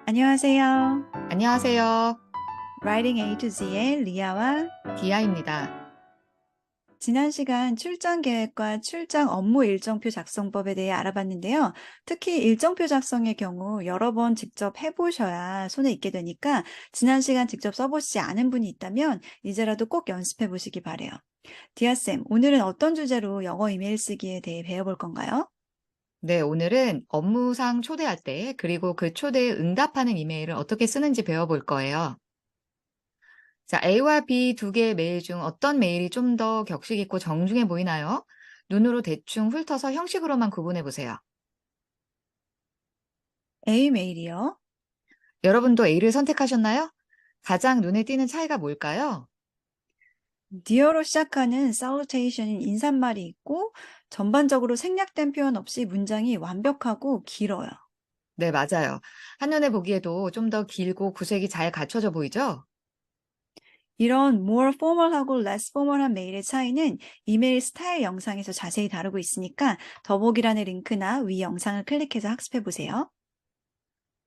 안녕하세요. 안녕하세요. Writing A to Z의 리아와 디아입니다. 지난 시간 출장 계획과 출장 업무 일정표 작성법에 대해 알아봤는데요. 특히 일정표 작성의 경우 여러 번 직접 해보셔야 손에 익게 되니까 지난 시간 직접 써보시지 않은 분이 있다면 이제라도 꼭 연습해 보시기 바래요. 디아쌤, 오늘은 어떤 주제로 영어 이메일 쓰기에 대해 배워볼 건가요? 네, 오늘은 업무상 초대할 때, 그리고 그 초대에 응답하는 이메일을 어떻게 쓰는지 배워볼 거예요. 자, A와 B 두 개의 메일 중 어떤 메일이 좀 더 격식 있고 정중해 보이나요? 눈으로 대충 훑어서 형식으로만 구분해 보세요. A 메일이요. 여러분도 A를 선택하셨나요? 가장 눈에 띄는 차이가 뭘까요? Dear로 시작하는 salutation인 인사말이 있고 전반적으로 생략된 표현 없이 문장이 완벽하고 길어요. 네, 맞아요. 한눈에 보기에도 좀 더 길고 구색이 잘 갖춰져 보이죠? 이런 more formal하고 less formal한 메일의 차이는 이메일 스타일 영상에서 자세히 다루고 있으니까 더보기란의 링크나 위 영상을 클릭해서 학습해 보세요.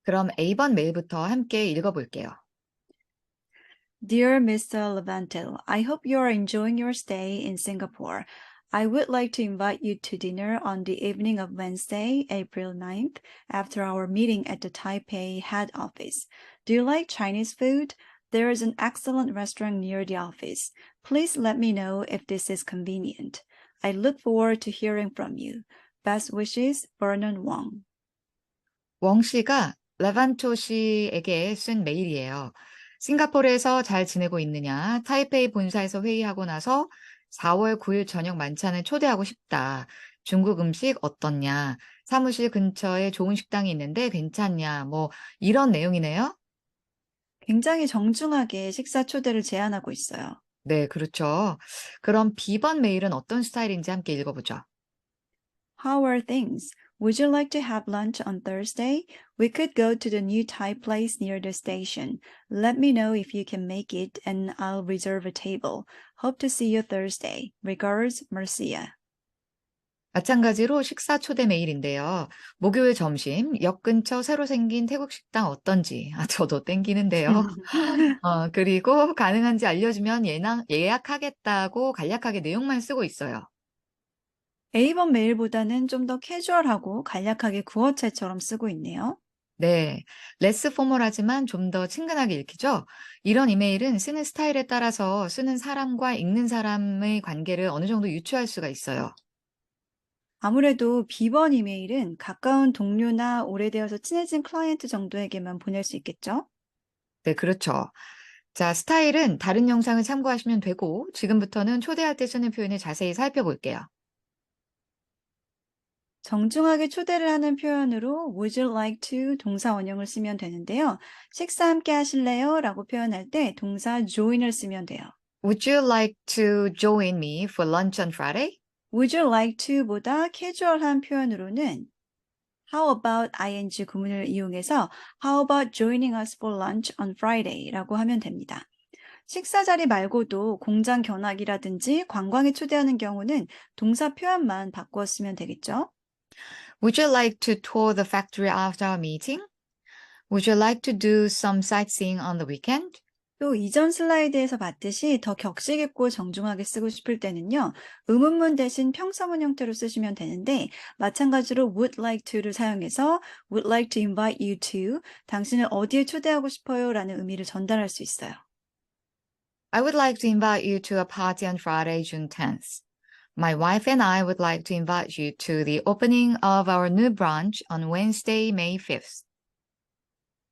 그럼 A번 메일부터 함께 읽어볼게요. Dear Mr. Levantil, I hope you are enjoying your stay in Singapore. I would like to invite you to dinner on the evening of Wednesday, April 9th, after our meeting at the Taipei head office. Do you like Chinese food? There is an excellent restaurant near the office. Please let me know if this is convenient. I look forward to hearing from you. Best wishes, Vernon Wong. 웡 씨가 레반토 씨에게 쓴 메일이에요. 싱가포르에서 잘 지내고 있느냐? 타이페이 본사에서 회의하고 나서 4월 9일 저녁 만찬을 초대하고 싶다. 중국 음식 어떻냐? 사무실 근처에 좋은 식당이 있는데 괜찮냐? 뭐 이런 내용이네요. 굉장히 정중하게 식사 초대를 제안하고 있어요. 네, 그렇죠. 그럼 B번 메일은 어떤 스타일인지 함께 읽어보죠. How are things? Would you like to have lunch on Thursday? We could go to the new Thai place near the station. Let me know if you can make it and I'll reserve a table. Hope to see you Thursday. Regards, Marcia. 마찬가지로 식사 초대 메일인데요. 목요일 점심, 역 근처 새로 생긴 태국 식당 어떤지, 저도 땡기는데요. 그리고 가능한지 알려주면 예약하겠다고 간략하게 내용만 쓰고 있어요. A번 메일보다는 좀 더 캐주얼하고 간략하게 구어체처럼 쓰고 있네요. 네, 레스 포멀하지만 좀 더 친근하게 읽히죠? 이런 이메일은 쓰는 스타일에 따라서 쓰는 사람과 읽는 사람의 관계를 어느 정도 유추할 수가 있어요. 아무래도 B번 이메일은 가까운 동료나 오래되어서 친해진 클라이언트 정도에게만 보낼 수 있겠죠? 네, 그렇죠. 자, 스타일은 다른 영상을 참고하시면 되고, 지금부터는 초대할 때 쓰는 표현을 자세히 살펴볼게요. 정중하게 초대를 하는 표현으로 would you like to 동사 원형을 쓰면 되는데요. 식사 함께 하실래요? 라고 표현할 때 동사 join을 쓰면 돼요. Would you like to join me for lunch on Friday? would you like to보다 캐주얼한 표현으로는 how about ing 구문을 이용해서 how about joining us for lunch on Friday 라고 하면 됩니다. 식사 자리 말고도 공장 견학이라든지 관광에 초대하는 경우는 동사 표현만 바꾸어 쓰면 되겠죠. Would you like to tour the factory after our meeting? Would you like to do some sightseeing on the weekend? 또 이전 슬라이드에서 봤듯이 더 격식 있고 정중하게 쓰고 싶을 때는요, 의문문 대신 평서문 형태로 쓰시면 되는데, 마찬가지로 would like to를 사용해서 would like to invite you to 당신을 어디에 초대하고 싶어요 라는 의미를 전달할 수 있어요. I would like to invite you to a party on Friday, June 10th. My wife and I would like to invite you to the opening of our new branch on Wednesday, May 5th.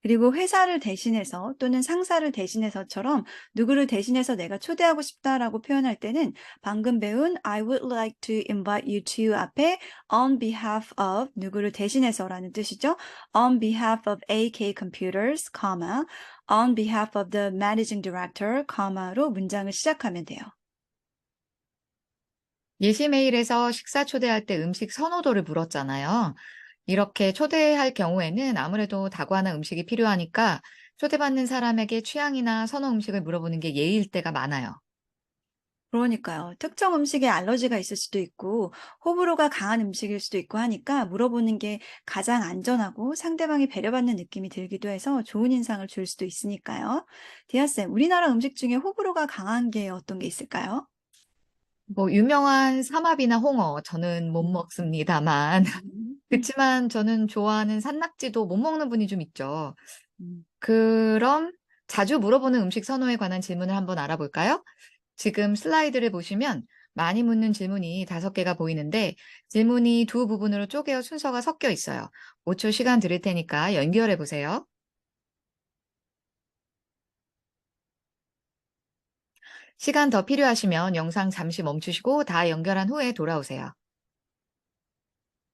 그리고 회사를 대신해서 또는 상사를 대신해서처럼 누구를 대신해서 내가 초대하고 싶다라고 표현할 때는 방금 배운 I would like to invite you to 앞에 on behalf of 누구를 대신해서라는 뜻이죠. On behalf of AK Computers, on behalf of the managing director, 로 문장을 시작하면 돼요. 예시 메일에서 식사 초대할 때 음식 선호도를 물었잖아요. 이렇게 초대할 경우에는 아무래도 다관한 음식이 필요하니까 초대받는 사람에게 취향이나 선호 음식을 물어보는 게 예의일 때가 많아요. 그러니까요. 특정 음식에 알러지가 있을 수도 있고, 호불호가 강한 음식일 수도 있고 하니까 물어보는 게 가장 안전하고 상대방이 배려받는 느낌이 들기도 해서 좋은 인상을 줄 수도 있으니까요. 디아쌤, 우리나라 음식 중에 호불호가 강한 게 어떤 게 있을까요? 뭐 유명한 삼합이나 홍어 저는 못 먹습니다만 음. 그치만 저는 좋아하는 산낙지도 못 먹는 분이 좀 있죠. 음. 그럼 자주 물어보는 음식 선호에 관한 질문을 한번 알아볼까요? 지금 슬라이드를 보시면 많이 묻는 질문이 5개가 보이는데 질문이 두 부분으로 쪼개어 순서가 섞여 있어요. 5초 시간 드릴 테니까 연결해 보세요. 시간 더 필요하시면 영상 잠시 멈추시고 다 연결한 후에 돌아오세요.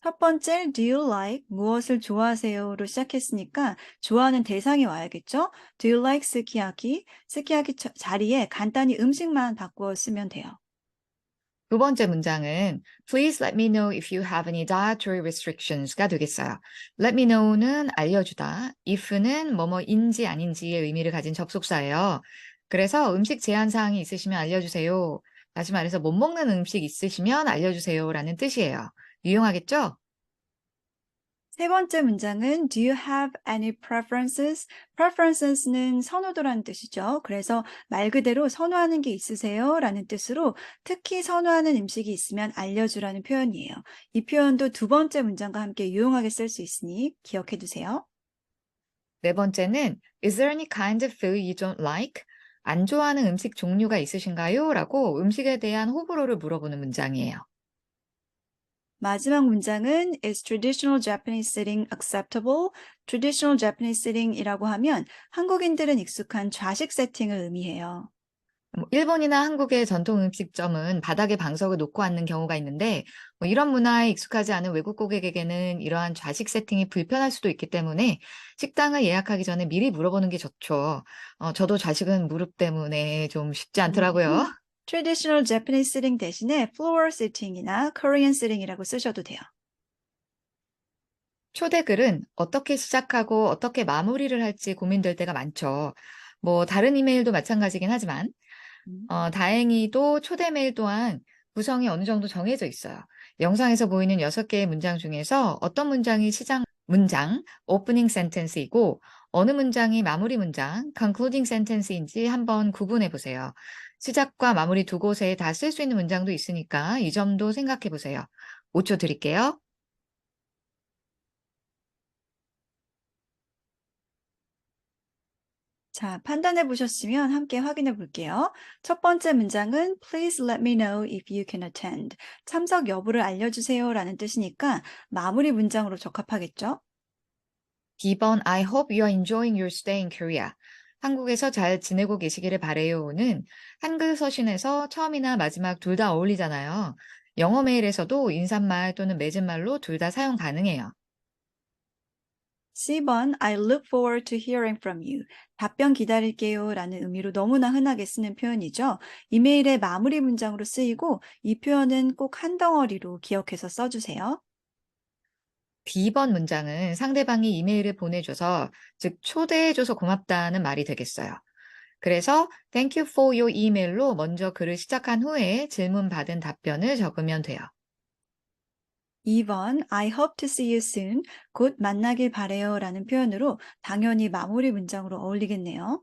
첫 번째, do you like 무엇을 좋아하세요로 시작했으니까 좋아하는 대상이 와야겠죠? Do you like 스키야키? 스키야키 자리에 간단히 음식만 바꾸어 쓰면 돼요. 두 번째 문장은 Please let me know if you have any dietary restrictions가 되겠어요. Let me know는 알려주다, if는 뭐뭐인지 아닌지의 의미를 가진 접속사예요. 그래서 음식 제한 사항이 있으시면 알려주세요. 다시 말해서 못 먹는 음식 있으시면 알려주세요라는 뜻이에요. 유용하겠죠? 세 번째 문장은 Do you have any preferences? preferences는 선호도라는 뜻이죠. 그래서 말 그대로 선호하는 게 있으세요? 라는 뜻으로 특히 선호하는 음식이 있으면 알려주라는 표현이에요. 이 표현도 두 번째 문장과 함께 유용하게 쓸 수 있으니 기억해 두세요. 네 번째는 Is there any kind of food you don't like? 안 좋아하는 음식 종류가 있으신가요? 라고 음식에 대한 호불호를 물어보는 문장이에요. 마지막 문장은 Is traditional Japanese sitting acceptable? traditional Japanese sitting이라고 하면 한국인들은 익숙한 좌식 세팅을 의미해요. 뭐 일본이나 한국의 전통 음식점은 바닥에 방석을 놓고 앉는 경우가 있는데 뭐 이런 문화에 익숙하지 않은 외국 고객에게는 이러한 좌식 세팅이 불편할 수도 있기 때문에 식당을 예약하기 전에 미리 물어보는 게 좋죠. 저도 좌식은 무릎 때문에 좀 쉽지 않더라고요. traditional Japanese sitting 대신에 floor sitting이나 Korean sitting이라고 쓰셔도 돼요. 초대글은 어떻게 시작하고 어떻게 마무리를 할지 고민될 때가 많죠. 뭐 다른 이메일도 마찬가지긴 하지만 음. 다행히도 초대 메일 또한 구성이 어느 정도 정해져 있어요. 영상에서 보이는 6개의 문장 중에서 어떤 문장이 시작 문장, opening sentence이고 어느 문장이 마무리 문장, concluding sentence인지 한번 구분해 보세요. 시작과 마무리 두 곳에 다 쓸 수 있는 문장도 있으니까 이 점도 생각해 보세요. 5초 드릴게요. 자, 판단해 보셨으면 함께 확인해 볼게요. 첫 번째 문장은 Please let me know if you can attend. 참석 여부를 알려주세요 라는 뜻이니까 마무리 문장으로 적합하겠죠? 2번 I hope you are enjoying your stay in Korea. 한국에서 잘 지내고 계시기를 바래요는 한글 서신에서 처음이나 마지막 둘 다 어울리잖아요. 영어 메일에서도 인사말 또는 맺은말로 둘 다 사용 가능해요. C번 I look forward to hearing from you. 답변 기다릴게요 라는 의미로 너무나 흔하게 쓰는 표현이죠. 이메일의 마무리 문장으로 쓰이고 이 표현은 꼭 한 덩어리로 기억해서 써주세요. B번 문장은 상대방이 이메일을 보내줘서, 즉 초대해줘서 고맙다는 말이 되겠어요. 그래서 Thank you for your email로 먼저 글을 시작한 후에 질문 받은 답변을 적으면 돼요. 2번 I hope to see you soon. 곧 만나길 바래요 라는 표현으로 당연히 마무리 문장으로 어울리겠네요.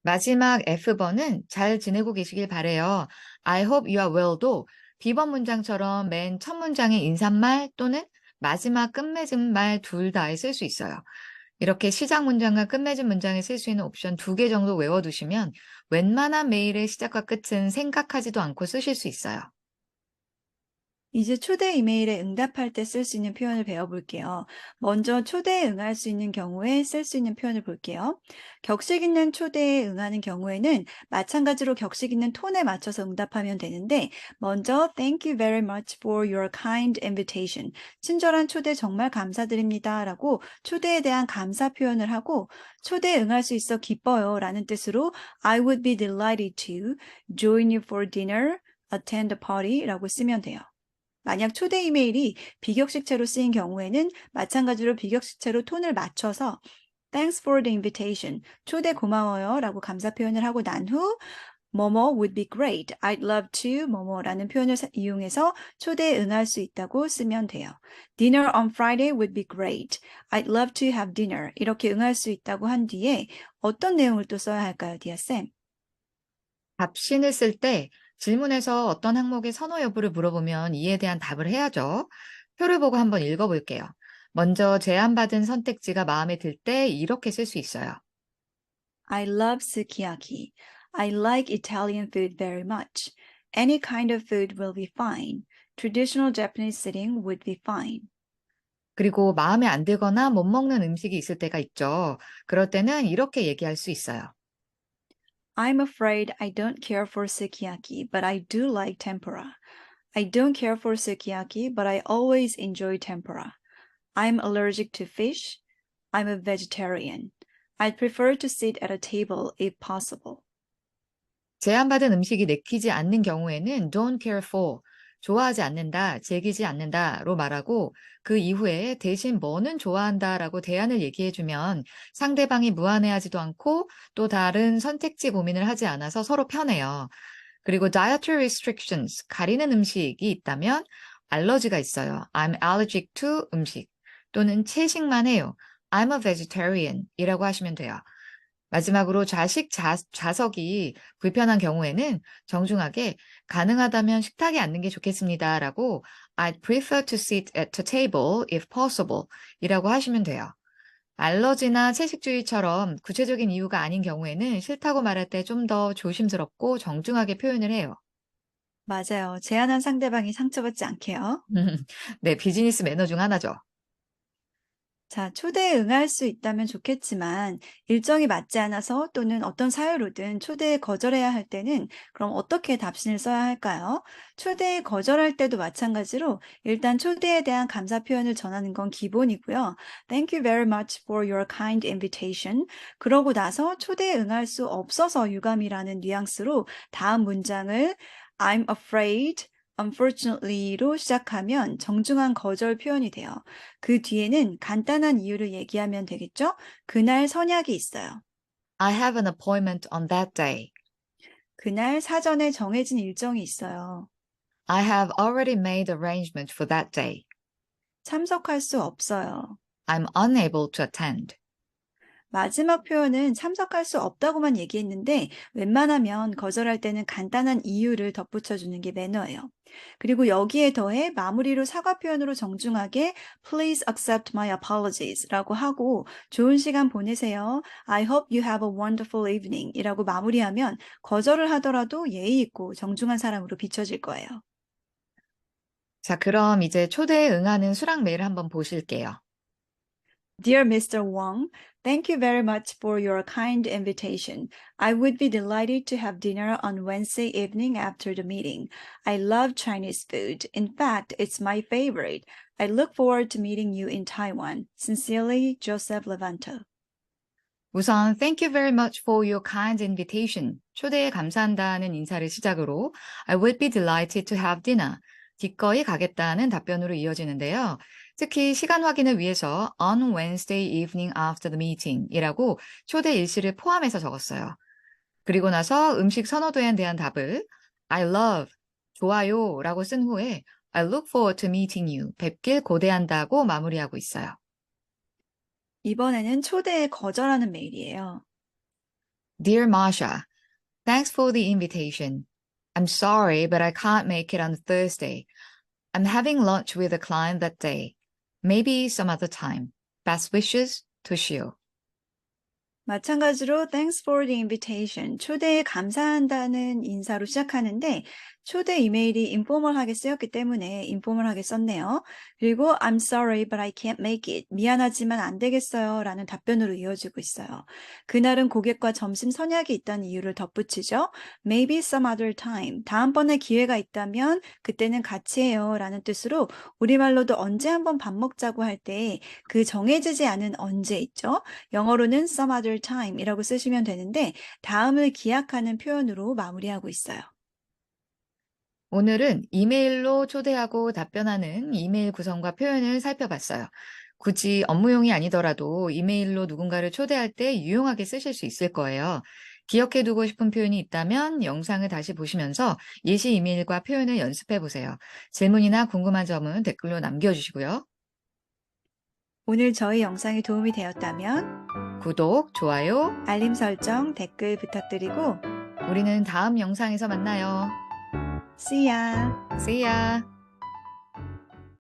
마지막 F번은 잘 지내고 계시길 바래요. I hope you are well도 B번 문장처럼 맨 첫 문장의 인사말 또는 마지막 끝맺은 말 둘 다에 쓸 수 있어요. 이렇게 시작 문장과 끝맺은 문장에 쓸 수 있는 옵션 2개 정도 외워두시면 웬만한 메일의 시작과 끝은 생각하지도 않고 쓰실 수 있어요. 이제 초대 이메일에 응답할 때 쓸 수 있는 표현을 배워볼게요. 먼저 초대에 응할 수 있는 경우에 쓸 수 있는 표현을 볼게요. 격식 있는 초대에 응하는 경우에는 마찬가지로 격식 있는 톤에 맞춰서 응답하면 되는데, 먼저 Thank you very much for your kind invitation. 친절한 초대 정말 감사드립니다. 라고 초대에 대한 감사 표현을 하고, 초대에 응할 수 있어 기뻐요. 라는 뜻으로 I would be delighted to join you for dinner, attend the party 라고 쓰면 돼요. 만약 초대 이메일이 비격식체로 쓰인 경우에는 마찬가지로 비격식체로 톤을 맞춰서 Thanks for the invitation. 초대 고마워요 라고 감사 표현을 하고 난 후 뭐뭐 would be great. I'd love to 뭐뭐라는 표현을 이용해서 초대에 응할 수 있다고 쓰면 돼요. Dinner on Friday would be great. I'd love to have dinner. 이렇게 응할 수 있다고 한 뒤에 어떤 내용을 또 써야 할까요, 디아쌤? 답신을 쓸 때 질문에서 어떤 항목의 선호 여부를 물어보면 이에 대한 답을 해야죠. 표를 보고 한번 읽어볼게요. 먼저 제안받은 선택지가 마음에 들 때 이렇게 쓸 수 있어요. I love sukiyaki. I like Italian food very much. Any kind of food will be fine. Traditional Japanese sitting would be fine. 그리고 마음에 안 들거나 못 먹는 음식이 있을 때가 있죠. 그럴 때는 이렇게 얘기할 수 있어요. I'm afraid I don't care for sukiyaki, but I do like tempura. I don't care for sukiyaki, but I always enjoy tempura. I'm allergic to fish. I'm a vegetarian. I'd prefer to sit at a table if possible. 제안받은 음식이 내키지 않는 경우에는 don't care for, 좋아하지 않는다, 즐기지 않는다로 말하고 그 이후에 대신 뭐는 좋아한다라고 대안을 얘기해주면 상대방이 무안해하지도 않고 또 다른 선택지 고민을 하지 않아서 서로 편해요. 그리고 dietary restrictions, 가리는 음식이 있다면 알러지가 있어요. I'm allergic to 음식 또는 채식만 해요. I'm a vegetarian 이라고 하시면 돼요. 마지막으로 좌석이 불편한 경우에는 정중하게 가능하다면 식탁에 앉는 게 좋겠습니다라고 I'd prefer to sit at a table if possible 이라고 하시면 돼요. 알러지나 채식주의처럼 구체적인 이유가 아닌 경우에는 싫다고 말할 때 좀 더 조심스럽고 정중하게 표현을 해요. 맞아요. 제안한 상대방이 상처받지 않게요. 네, 비즈니스 매너 중 하나죠. 자, 초대에 응할 수 있다면 좋겠지만 일정이 맞지 않아서 또는 어떤 사유로든 초대에 거절해야 할 때는 그럼 어떻게 답신을 써야 할까요? 초대에 거절할 때도 마찬가지로 일단 초대에 대한 감사 표현을 전하는 건 기본이고요. Thank you very much for your kind invitation. 그러고 나서 초대에 응할 수 없어서 유감이라는 뉘앙스로 다음 문장을 I'm afraid unfortunately로 시작하면 정중한 거절 표현이 돼요. 그 뒤에는 간단한 이유를 얘기하면 되겠죠? 그날 선약이 있어요. I have an appointment on that day. 그날 사전에 정해진 일정이 있어요. I have already made arrangement for that day. 참석할 수 없어요. I'm unable to attend. 마지막 표현은 참석할 수 없다고만 얘기했는데 웬만하면 거절할 때는 간단한 이유를 덧붙여주는 게 매너예요. 그리고 여기에 더해 마무리로 사과 표현으로 정중하게 Please accept my apologies 라고 하고 좋은 시간 보내세요. I hope you have a wonderful evening 이라고 마무리하면 거절을 하더라도 예의 있고 정중한 사람으로 비춰질 거예요. 자, 그럼 이제 초대에 응하는 수락 메일을 한번 보실게요. Dear Mr. Wang, thank you very much for your kind invitation. I would be delighted to have dinner on Wednesday evening after the meeting. I love Chinese food. In fact, it's my favorite. I look forward to meeting you in Taiwan. Sincerely, Joseph Levanto. 우선 thank you very much for your kind invitation. 초대에 감사한다는 인사를 시작으로 I would be delighted to have dinner. 기꺼이 가겠다는 답변으로 이어지는데요. 특히 시간 확인을 위해서 on Wednesday evening after the meeting 이라고 초대 일시를 포함해서 적었어요. 그리고 나서 음식 선호도에 대한 답을 I love, 좋아요 라고 쓴 후에 I look forward to meeting you, 뵙길 고대한다고 마무리하고 있어요. 이번에는 초대에 거절하는 메일이에요. Dear Masha, thanks for the invitation. I'm sorry, but I can't make it on Thursday. I'm having lunch with a client that day. Maybe some other time. Best wishes, Toshio. 마찬가지로 Thanks for the invitation. 초대에 감사한다는 인사로 시작하는데 초대 이메일이 인포멀하게 쓰였기 때문에 인포멀하게 썼네요. 그리고 I'm sorry but I can't make it. 미안하지만 안 되겠어요. 라는 답변으로 이어지고 있어요. 그날은 고객과 점심 선약이 있다는 이유를 덧붙이죠. Maybe some other time. 다음번에 기회가 있다면 그때는 같이 해요. 라는 뜻으로 우리말로도 언제 한번 밥 먹자고 할 때 그 정해지지 않은 언제 있죠. 영어로는 some other time이라고 쓰시면 되는데 다음을 기약하는 표현으로 마무리하고 있어요. 오늘은 이메일로 초대하고 답변하는 이메일 구성과 표현을 살펴봤어요. 굳이 업무용이 아니더라도 이메일로 누군가를 초대할 때 유용하게 쓰실 수 있을 거예요. 기억해 두고 싶은 표현이 있다면 영상을 다시 보시면서 예시 이메일과 표현을 연습해 보세요. 질문이나 궁금한 점은 댓글로 남겨주시고요. 오늘 저희 영상이 도움이 되었다면 구독, 좋아요, 알림 설정, 댓글 부탁드리고 우리는 다음 영상에서 만나요. See ya! See ya!